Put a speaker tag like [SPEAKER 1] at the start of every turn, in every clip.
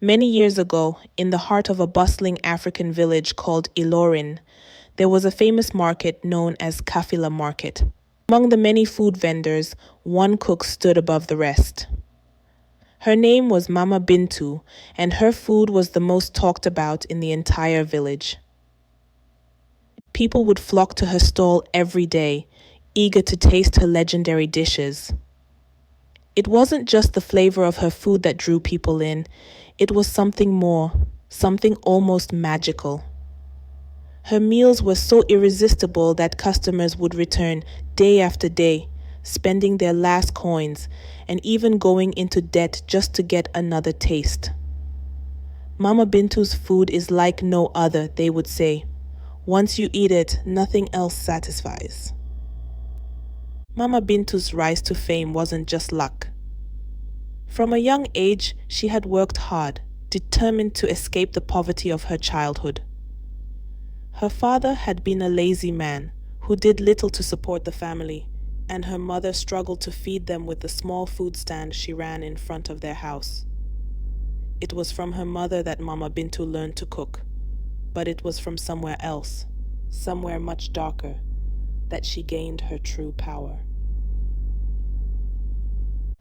[SPEAKER 1] Many years ago, in the heart of a bustling African village called Ilorin, there was a famous market known as Kafila Market. Among the many food vendors, one cook stood above the rest. Her name was Mama Bintu, and her food was the most talked about in the entire village. People would flock to her stall every day, eager to taste her legendary dishes. It wasn't just the flavor of her food that drew people in, it was something more, something almost magical. Her meals were so irresistible that customers would return day after day, spending their last coins and even going into debt just to get another taste. Mama Bintu's food is like no other, they would say. Once you eat it, nothing else satisfies. Mama Bintu's rise to fame wasn't just luck. From a young age, she had worked hard, determined to escape the poverty of her childhood. Her father had been a lazy man who did little to support the family, and her mother struggled to feed them with the small food stand she ran in front of their house. It was from her mother that Mama Bintu learned to cook, but it was from somewhere else, somewhere much darker, that she gained her true power.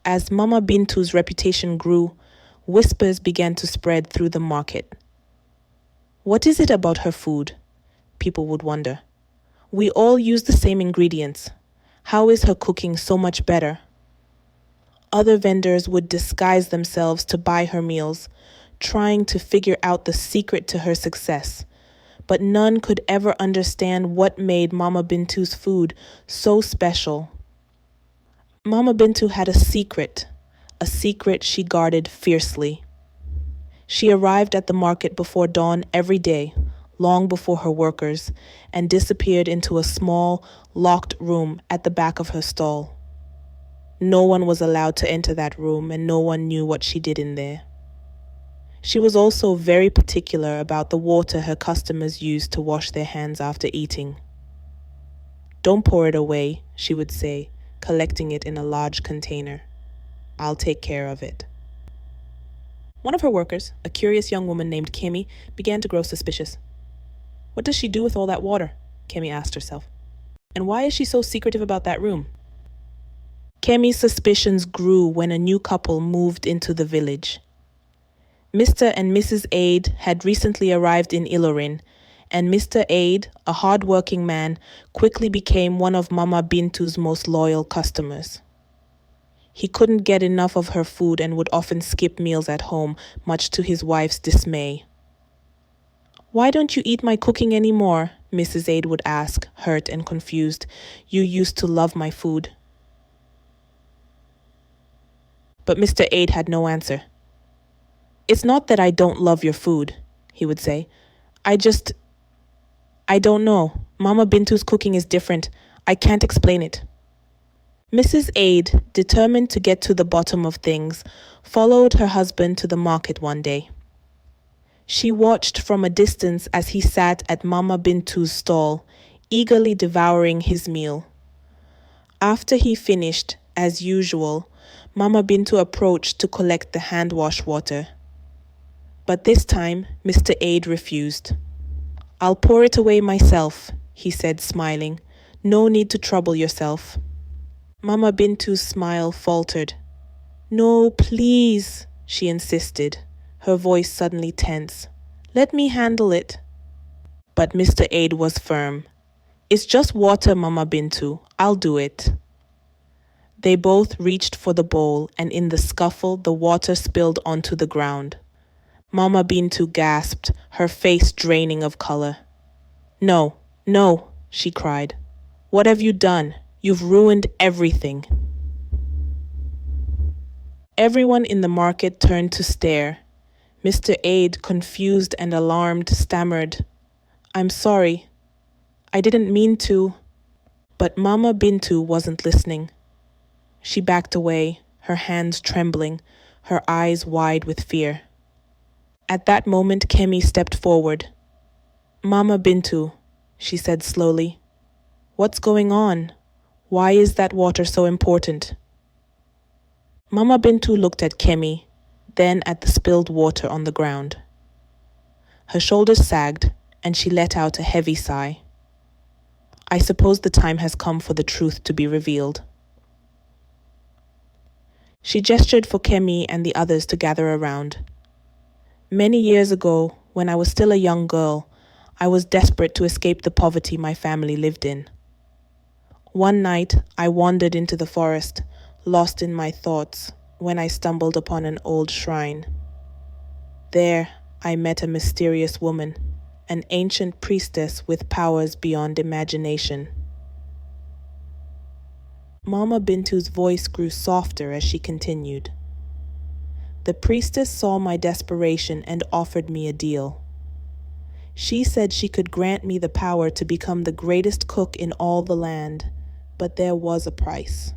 [SPEAKER 1] As Mama Bintu's reputation grew, whispers began to spread through the market. What is it about her food? People would wonder. We all use the same ingredients. How is her cooking so much better? Other vendors would disguise themselves to buy her meals, trying to figure out the secret to her success. But none could ever understand what made Mama Bintu's food so special. Mama Bintu had a secret she guarded fiercely. She arrived at the market before dawn every day, long before her workers, and disappeared into a small, locked room at the back of her stall. No one was allowed to enter that room, and no one knew what she did in there. She was also very particular about the water her customers used to wash their hands after eating. "Don't pour it away," she would say, collecting it in a large container. "I'll take care of it." One of her workers, a curious young woman named Chinnie, began to grow suspicious. What does she do with all that water? Chinnie asked herself. And why is she so secretive about that room? Chimmie's suspicions grew when a new couple moved into the village. Mr. and Mrs. Aid had recently arrived in Ilorin, and Mr. Aid, a hard-working man, quickly became one of Mama Bintu's most loyal customers. He couldn't get enough of her food and would often skip meals at home, much to his wife's dismay. "Why don't you eat my cooking anymore?" Mrs. Aid would ask, hurt and confused. "You used to love my food." But Mr. Aid had no answer. "It's not that I don't love your food," he would say. I don't know. Mama Bintu's cooking is different. I can't explain it." Mrs. Aid, determined to get to the bottom of things, followed her husband to the market one day. She watched from a distance as he sat at Mama Bintu's stall, eagerly devouring his meal. After he finished, as usual, Mama Bintu approached to collect the handwash water. But this time, Mr. Aid refused. "I'll pour it away myself," he said, smiling. "No need to trouble yourself." Mama Bintu's smile faltered. "No, please," she insisted, her voice suddenly tense. "Let me handle it." But Mr. Aid was firm. "It's just water, Mama Bintu. I'll do it." They both reached for the bowl, and in the scuffle, the water spilled onto the ground. Mama Bintu gasped, her face draining of color. No, she cried. "What have you done? You've ruined everything." Everyone in the market turned to stare. Mr. Aid, confused and alarmed, stammered, "I'm sorry. I didn't mean to." But Mama Bintu wasn't listening. She backed away, her hands trembling, her eyes wide with fear. At that moment, Chinnie stepped forward. "Mama Bintu," she said slowly, "what's going on? Why is that water so important?" Mama Bintu looked at Chinnie, then at the spilled water on the ground. Her shoulders sagged, and she let out a heavy sigh. I suppose the time has come for the truth to be revealed. She gestured for Kemi and the others to gather around. Many years ago, when I was still a young girl, I was desperate to escape the poverty my family lived in. One night, I wandered into the forest, lost in my thoughts, when I stumbled upon an old shrine. There, I met a mysterious woman, an ancient priestess with powers beyond imagination. Mama Bintu's voice grew softer as she continued. The priestess saw my desperation and offered me a deal. She said she could grant me the power to become the greatest cook in all the land, but there was a price.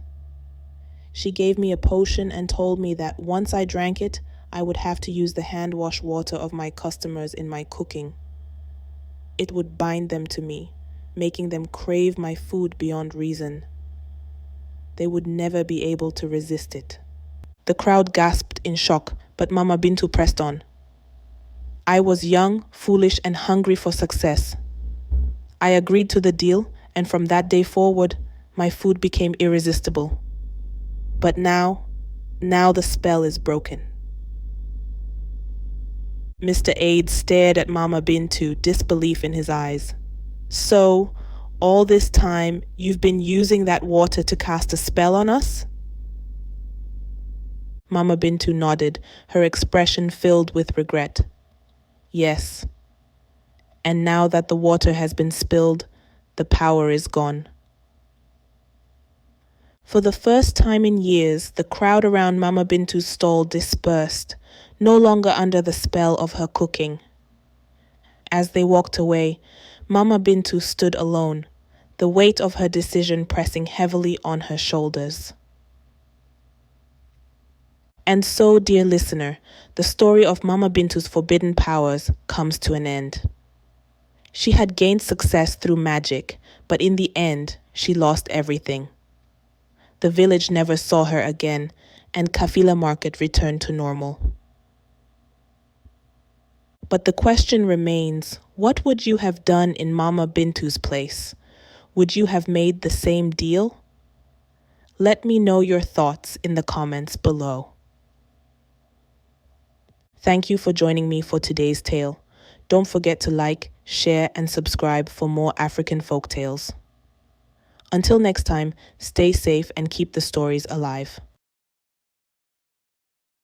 [SPEAKER 1] She gave me a potion and told me that once I drank it, I would have to use the handwash water of my customers in my cooking. It would bind them to me, making them crave my food beyond reason. They would never be able to resist it. The crowd gasped in shock, but Mama Bintu pressed on. I was young, foolish, and hungry for success. I agreed to the deal, and from that day forward, my food became irresistible. But now the spell is broken. Mr. Aid stared at Mama Bintu, disbelief in his eyes. So, all this time, you've been using that water to cast a spell on us? Mama Bintu nodded, her expression filled with regret. Yes. And now that the water has been spilled, the power is gone. For the first time in years, the crowd around Mama Bintu's stall dispersed, no longer under the spell of her cooking. As they walked away, Mama Bintu stood alone, the weight of her decision pressing heavily on her shoulders. And so, dear listener, the story of Mama Bintu's forbidden powers comes to an end. She had gained success through magic, but in the end, she lost everything. The village never saw her again, and Kafila Market returned to normal. But the question remains, what would you have done in Mama Bintu's place? Would you have made the same deal? Let me know your thoughts in the comments below. Thank you for joining me for today's tale. Don't forget to like, share, and subscribe for more African folk tales. Until next time, stay safe and keep the stories alive.